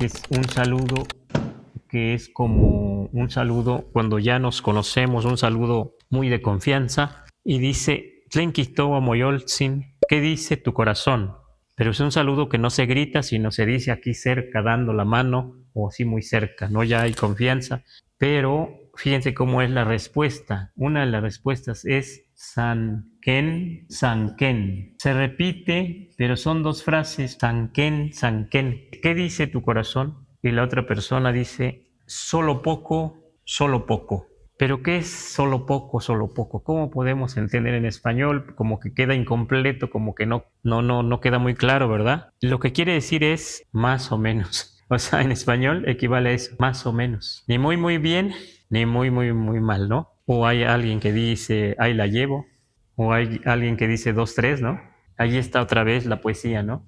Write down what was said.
que es un saludo que es como un saludo cuando ya nos conocemos, un saludo muy de confianza, y dice, Tlen Quistoa Moyoltzin, ¿qué dice tu corazón? Pero es un saludo que no se grita, sino se dice aquí cerca, dando la mano, o así muy cerca, ¿no? Ya hay confianza, pero fíjense cómo es la respuesta. Una de las respuestas es Sanken, Sanken. Se repite, pero son dos frases, Sanken, Sanken. ¿Qué dice tu corazón? Y la otra persona dice, solo poco, solo poco. Pero ¿qué es solo poco, solo poco? ¿Cómo podemos entender en español? Como que queda incompleto, como que no queda muy claro, ¿verdad? Lo que quiere decir es más o menos. O sea, en español equivale a eso, más o menos. Ni muy muy bien, ni muy muy muy mal, ¿no? O hay alguien que dice, ahí la llevo, o hay alguien que dice dos, tres, ¿no? Ahí está otra vez la poesía, ¿no?